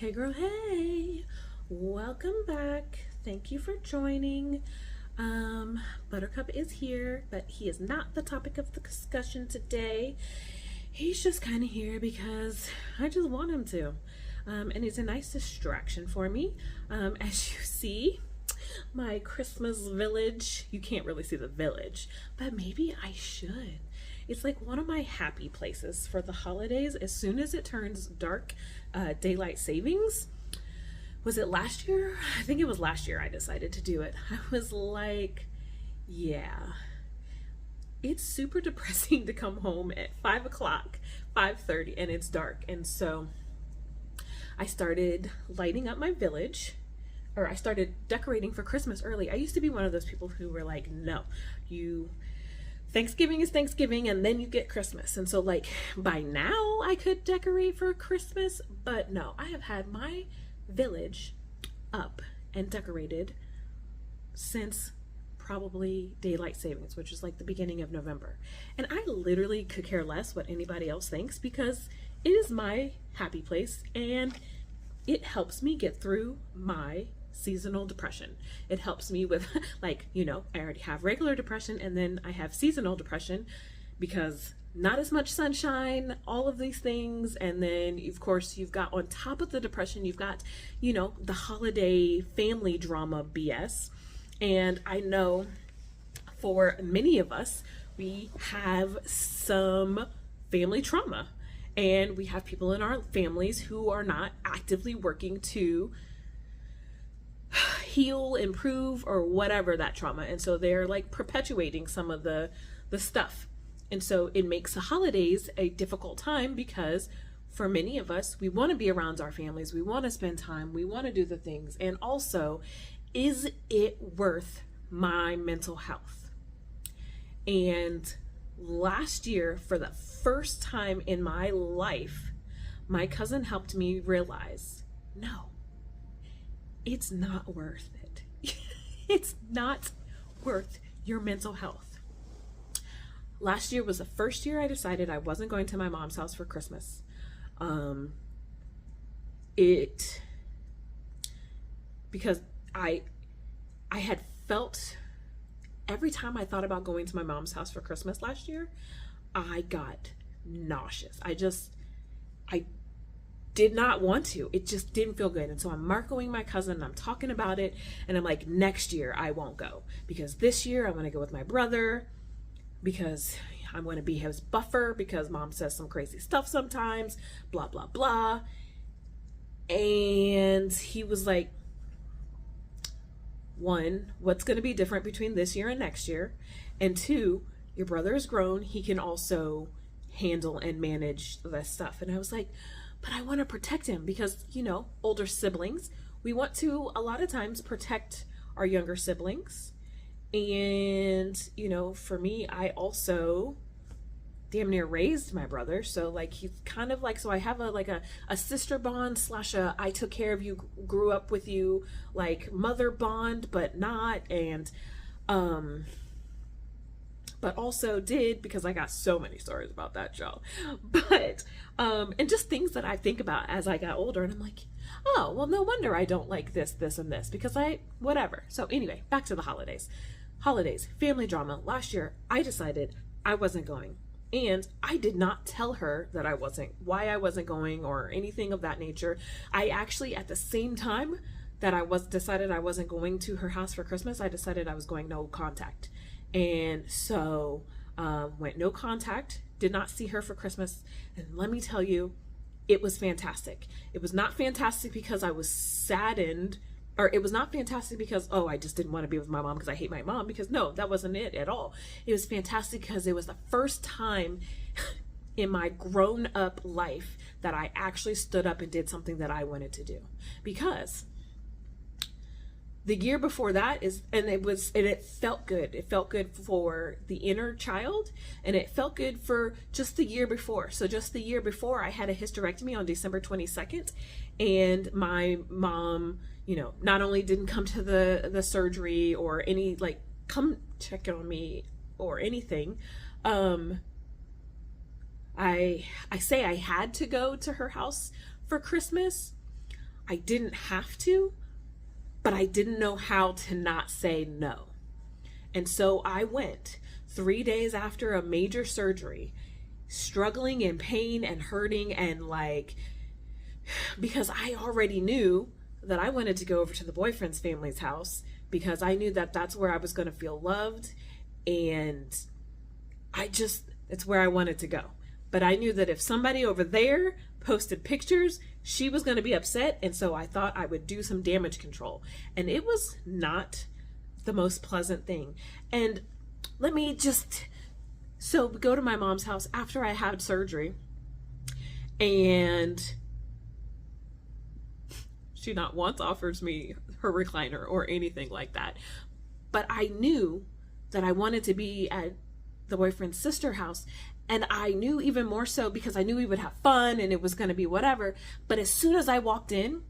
Hey girl, hey! Welcome back. Thank you for joining. Buttercup is here, but he is not the topic of the discussion today. He's just kind of here because I just want him to. And he's a nice distraction for me. As you see, my Christmas village. You can't really see the village, but maybe I should. It's like one of my happy places for the holidays. As soon as it turns dark, daylight savings. Was it last year? I think it was last year I decided to do it. I was like, yeah, it's super depressing to come home at 5 o'clock, 5:30, and it's dark. And so I started lighting up my village, or I started decorating for Christmas early. I used to be one of those people who were like, no, Thanksgiving is Thanksgiving and then you get Christmas. And so like by now I could decorate for Christmas, but no, I have had my village up and decorated since probably daylight savings, which is like the beginning of November. And I literally could care less what anybody else thinks because it is my happy place and it helps me get through my seasonal depression. It helps me with I already have regular depression and then I have seasonal depression because not as much sunshine, all of these things. And then of course you've got on top of the depression, you've got, the holiday family drama BS. And I know for many of us, we have some family trauma and we have people in our families who are not actively working to heal, improve, or whatever that trauma. And so they're like perpetuating some of the stuff. And so it makes the holidays a difficult time because for many of us, we want to be around our families. We want to spend time. We want to do the things. And also, is it worth my mental health? And last year, for the first time in my life, my cousin helped me realize, no, it's not worth it. It's not worth your mental health. Last year was the first year I decided I wasn't going to my mom's house for Christmas. Because I had felt every time I thought about going to my mom's house for Christmas last year, I got nauseous. I did not want to. It just didn't feel good. And so I'm marcoing my cousin and I'm talking about it. And I'm like, next year I won't go because this year I'm going to go with my brother because I'm going to be his buffer because mom says some crazy stuff sometimes, blah, blah, blah. And he was like, one, what's going to be different between this year and next year? And two, your brother is grown. He can also handle and manage this stuff. And I was like, but I want to protect him because, older siblings, we want to a lot of times protect our younger siblings. And, for me, I also damn near raised my brother. So like, he's kind of like, so I have a sister bond / I took care of you, grew up with you, like mother bond, but not. And, but also did because I got so many stories about that, y'all. But, and just things that I think about as I got older and I'm like, oh, well, no wonder I don't like this, and this because whatever. So anyway, back to the holidays. Family drama. Last year, I decided I wasn't going and I did not tell her that why I wasn't going or anything of that nature. I actually, at the same time that I decided I wasn't going to her house for Christmas, I decided I was going no contact. And so went no contact, did not see her for Christmas. And let me tell you, it was fantastic. It was not fantastic because I was saddened, or it was not fantastic because, oh, I just didn't want to be with my mom because I hate my mom, because no, that wasn't it at all. It was fantastic because it was the first time in my grown up life that I actually stood up and did something that I wanted to do. Because the year before that it felt good. It felt good for the inner child and it felt good for just the year before. So just the year before I had a hysterectomy on December 22nd and my mom, not only didn't come to the surgery or any, come check on me or anything. I say I had to go to her house for Christmas. I didn't have to, but I didn't know how to not say no. And so I went 3 days after a major surgery, struggling in pain and hurting, and like, because I already knew that I wanted to go over to the boyfriend's family's house because I knew that that's where I was going to feel loved, and it's where I wanted to go. But I knew that if somebody over there posted pictures, she was going to be upset, and so I thought I would do some damage control. And it was not the most pleasant thing. And let me just, so we go to my mom's house after I had surgery, and she not once offers me her recliner or anything like that. But I knew that I wanted to be at the boyfriend's sister house. And I knew even more so because I knew we would have fun and it was going to be whatever. But as soon as I walked in,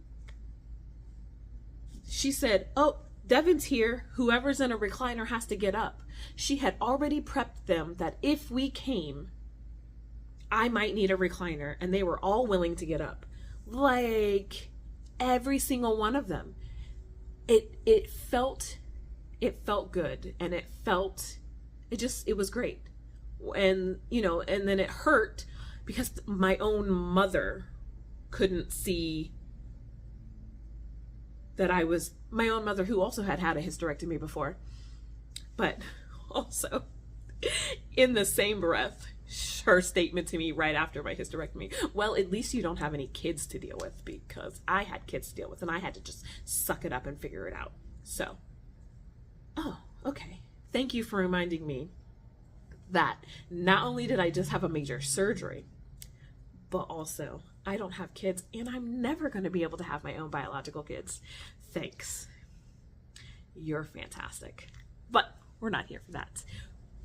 she said, "Oh, Devynne's here. Whoever's in a recliner has to get up." She had already prepped them that if we came, I might need a recliner. And they were all willing to get up. Like, every single one of them. It felt good, and it was great. And and then it hurt because my own mother couldn't see that my own mother, who also had a hysterectomy before, but also in the same breath, her statement to me right after my hysterectomy, "Well, at least you don't have any kids to deal with," because I had kids to deal with and I had to just suck it up and figure it out. So, oh, okay. Thank you for reminding me that not only did I just have a major surgery, but also I don't have kids, and I'm never going to be able to have my own biological kids. Thanks. You're fantastic. But we're not here for that.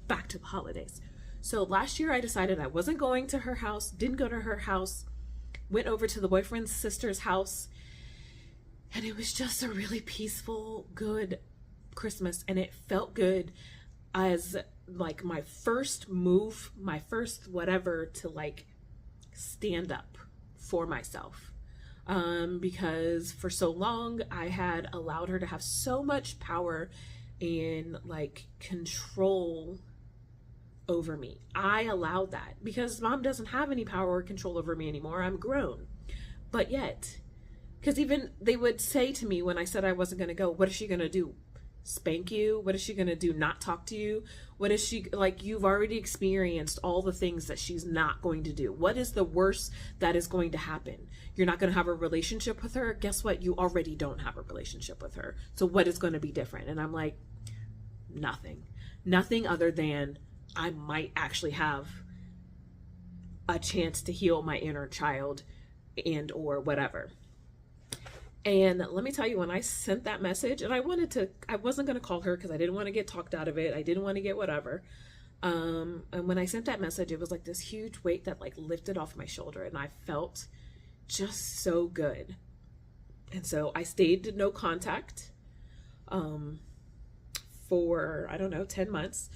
Back to the holidays. So last year I decided I wasn't going to her house, didn't go to her house, went over to the boyfriend's sister's house, and it was just a really peaceful, good Christmas, and it felt good as like my first move, my first whatever, to like stand up for myself. Because for so long I had allowed her to have so much power and like control over me. I allowed that because Mom doesn't have any power or control over me anymore. I'm grown. But yet, because even they would say to me when I said I wasn't going to go, "What is she going to do? Spank you? What is she going to do? Not talk to you? What is she, like, you've already experienced all the things that she's not going to do. What is the worst that is going to happen? You're not going to have a relationship with her. Guess what? You already don't have a relationship with her. So what is going to be different?" And I'm like, nothing other than I might actually have a chance to heal my inner child and or whatever. And let me tell you, when I sent that message, and I wasn't going to call her because I didn't want to get talked out of it. I didn't want to get whatever. And when I sent that message, it was like this huge weight that like lifted off my shoulder, and I felt just so good. And so I stayed no contact for, I don't know, 10 months.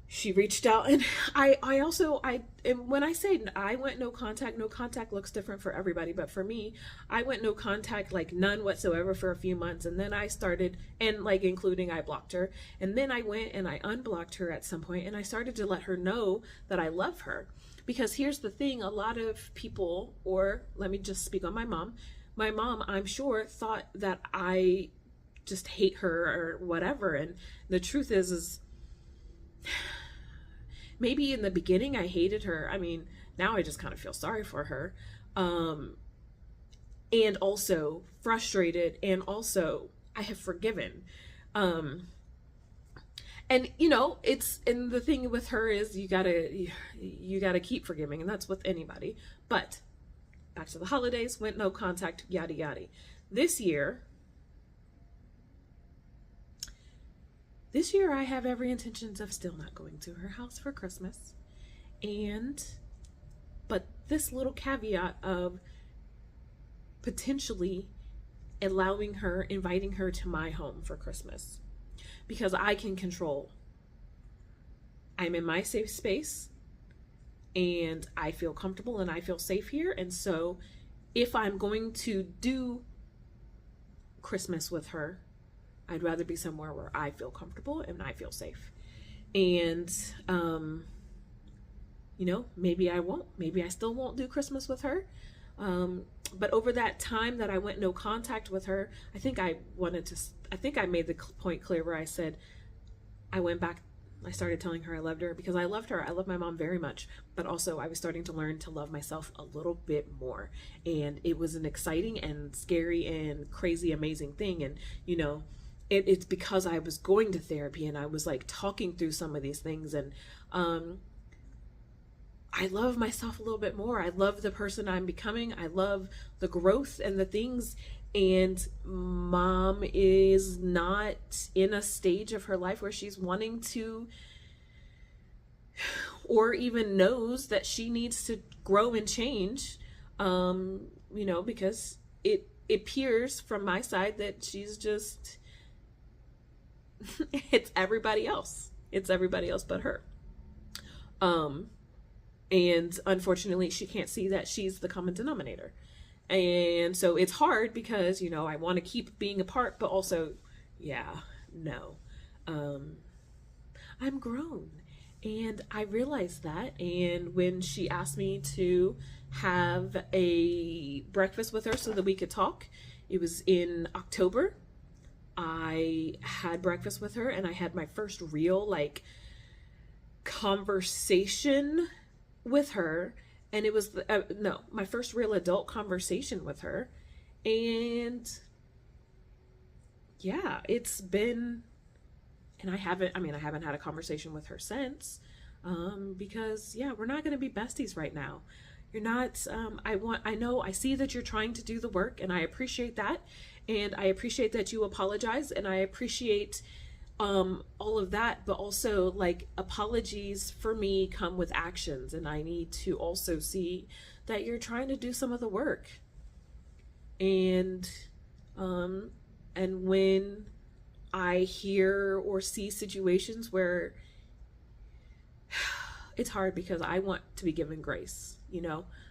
She reached out, and and when I say I went no contact looks different for everybody, but for me, I went no contact, like none whatsoever, for a few months. And then I started, and like including I blocked her, and then I went and I unblocked her at some point, and I started to let her know that I love her. Because here's the thing, a lot of people, or let me just speak on my mom, I'm sure, thought that I just hate her or whatever. And the truth is maybe in the beginning I hated her. I mean, now I just kind of feel sorry for her. And also frustrated, and also I have forgiven. And and the thing with her is you gotta keep forgiving, and that's with anybody. But back to the holidays, went no contact, yada yada. This year I have every intentions of still not going to her house for Christmas. But this little caveat of potentially inviting her to my home for Christmas. Because I can control. I'm in my safe space, and I feel comfortable and I feel safe here. And so if I'm going to do Christmas with her, I'd rather be somewhere where I feel comfortable and I feel safe. And, maybe I won't. Maybe I still won't do Christmas with her. But over that time that I went no contact with her, I think I made the point clear where I said, I went back, I started telling her I loved her because I loved her. I love my mom very much, but also I was starting to learn to love myself a little bit more. And it was an exciting and scary and crazy, amazing thing. And, it's because I was going to therapy and I was like talking through some of these things, and I love myself a little bit more. I love the person I'm becoming. I love the growth and the things. And mom is not in a stage of her life where she's wanting to, or even knows that she needs to grow and change, because it appears from my side that she's just, it's everybody else. It's everybody else but her. And unfortunately, she can't see that she's the common denominator. And so it's hard because, I want to keep being apart, but also, no. I'm grown. And I realized that. And when she asked me to have a breakfast with her so that we could talk, it was in October. I had breakfast with her and I had my first real, conversation with her, and it was my first real adult conversation with her. And it's been, and I haven't had a conversation with her since, because we're not going to be besties right now. You're not, I see that you're trying to do the work, and I appreciate that, and I appreciate that you apologize, and I appreciate all of that, but also apologies for me come with actions, and I need to also see that you're trying to do some of the work. And when I hear or see situations where it's hard because I want to be given grace,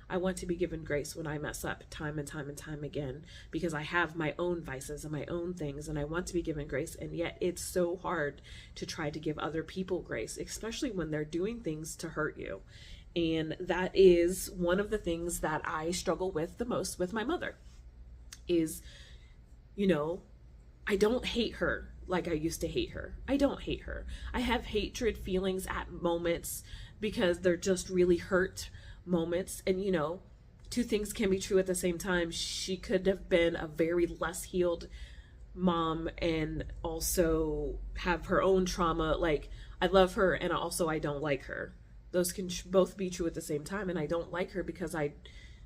I want to be given grace when I mess up time and time and time again, because I have my own vices and my own things, and I want to be given grace. And yet it's so hard to try to give other people grace, especially when they're doing things to hurt you. And that is one of the things that I struggle with the most with my mother is, I don't hate her like I used to hate her. I don't hate her. I have hatred feelings at moments because they're just really hurt moments. And two things can be true at the same time. She could have been a very less healed mom and also have her own trauma. I love her and also I don't like her. Those can both be true at the same time. And I don't like her because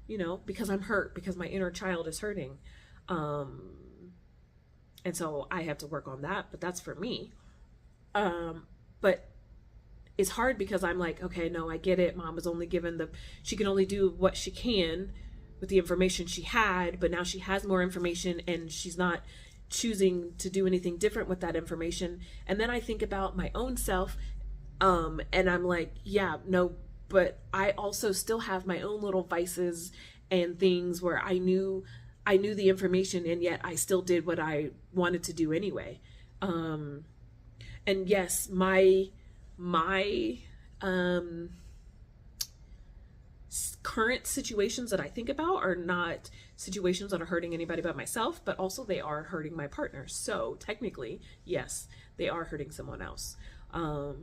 because I'm hurt, because my inner child is hurting. And so I have to work on that, but that's for me. But it's hard because I'm like, okay, no, I get it. Mom was only given she can only do what she can with the information she had, but now she has more information and she's not choosing to do anything different with that information. And then I think about my own self, and I'm like, no, but I also still have my own little vices and things where I knew the information and yet I still did what I wanted to do anyway. And yes, my current situations that I think about are not situations that are hurting anybody but myself, but also they are hurting my partner. So technically, yes, they are hurting someone else. I'll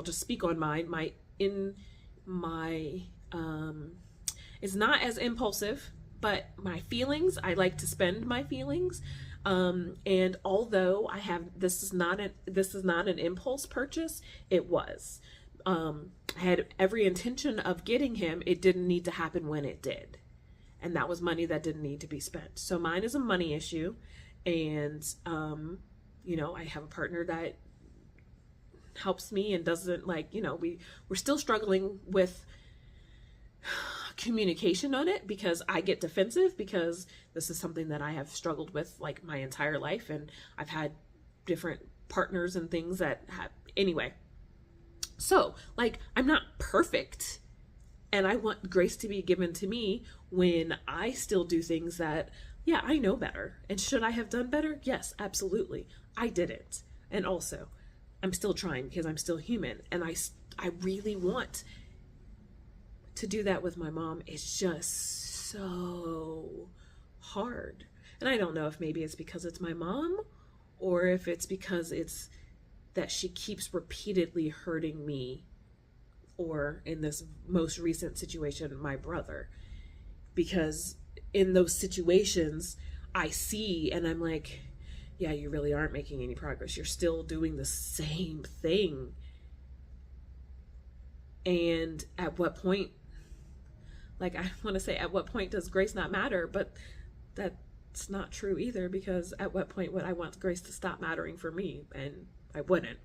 just speak on mine. It's not as impulsive, but my feelings, I like to spend my feelings. And although this is not an impulse purchase, it was. I had every intention of getting him. It didn't need to happen when it did. And that was money that didn't need to be spent. So mine is a money issue. And, I have a partner that helps me and doesn't we're still struggling with communication on it because I get defensive because this is something that I have struggled with my entire life, and I've had different partners and things that have anyway. So I'm not perfect And I want grace to be given to me when I still do things that, yeah, I know better. And should I have done better? Yes, absolutely. I didn't. And also, I'm still trying because I'm still human. And I really want to do that with my mom. It's just so hard. And I don't know if maybe it's because it's my mom or if it's because it's that she keeps repeatedly hurting me, or in this most recent situation, my brother. Because in those situations, I see and I'm like, yeah, you really aren't making any progress. You're still doing the same thing. And at what point, like, I want to say, at what point does grace not matter? But that's not true either, because at what point would I want grace to stop mattering for me? And I wouldn't.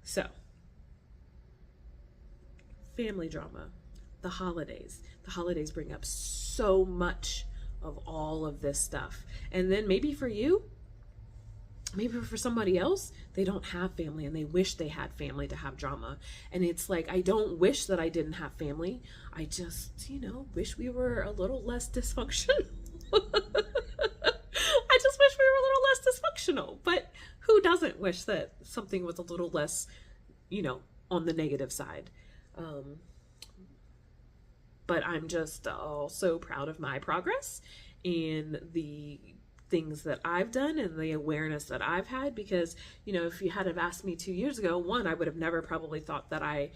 So, family drama, the holidays. The holidays bring up so much of all of this stuff. And then maybe for you, maybe for somebody else, they don't have family and they wish they had family to have drama. And it's like, I don't wish that I didn't have family. I just, wish we were a little less dysfunctional. I just wish we were a little less dysfunctional. But who doesn't wish that something was a little less, on the negative side? But I'm just so proud of my progress and the things that I've done and the awareness that I've had, because, if you had have asked me 2 years ago, one, I would have never probably thought that I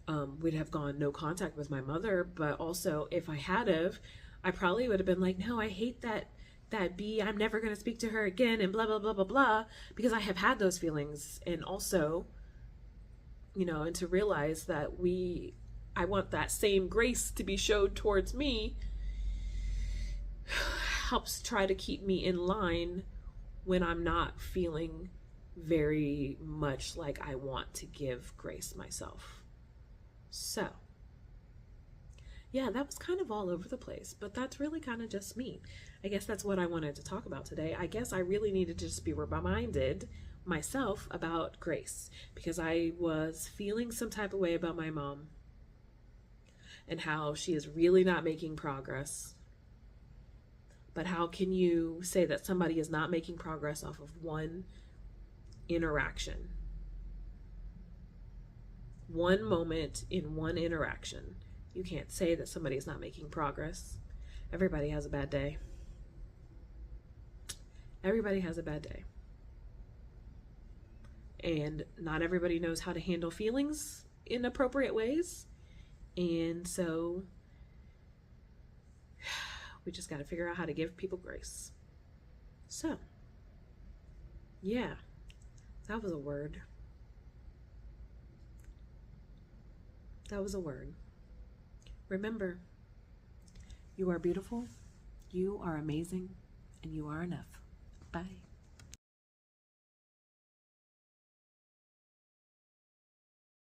would have gone no contact with my mother. But also, if I had have, I probably would have been like, no, I hate that B, I'm never going to speak to her again, and blah, blah, blah, blah, blah, because I have had those feelings. And also, and to realize that I want that same grace to be showed towards me helps try to keep me in line when I'm not feeling very much like I want to give grace myself. So, yeah, that was kind of all over the place, but that's really kind of just me. I guess that's what I wanted to talk about today. I guess I really needed to just be reminded myself about grace, because I was feeling some type of way about my mom and how she is really not making progress. But how can you say that somebody is not making progress off of one interaction? One moment in one interaction. You can't say that somebody is not making progress. Everybody has a bad day. Everybody has a bad day. And not everybody knows how to handle feelings in appropriate ways. And so we just got to figure out how to give people grace. So, yeah, that was a word. That was a word. Remember, you are beautiful, you are amazing, and you are enough. Bye.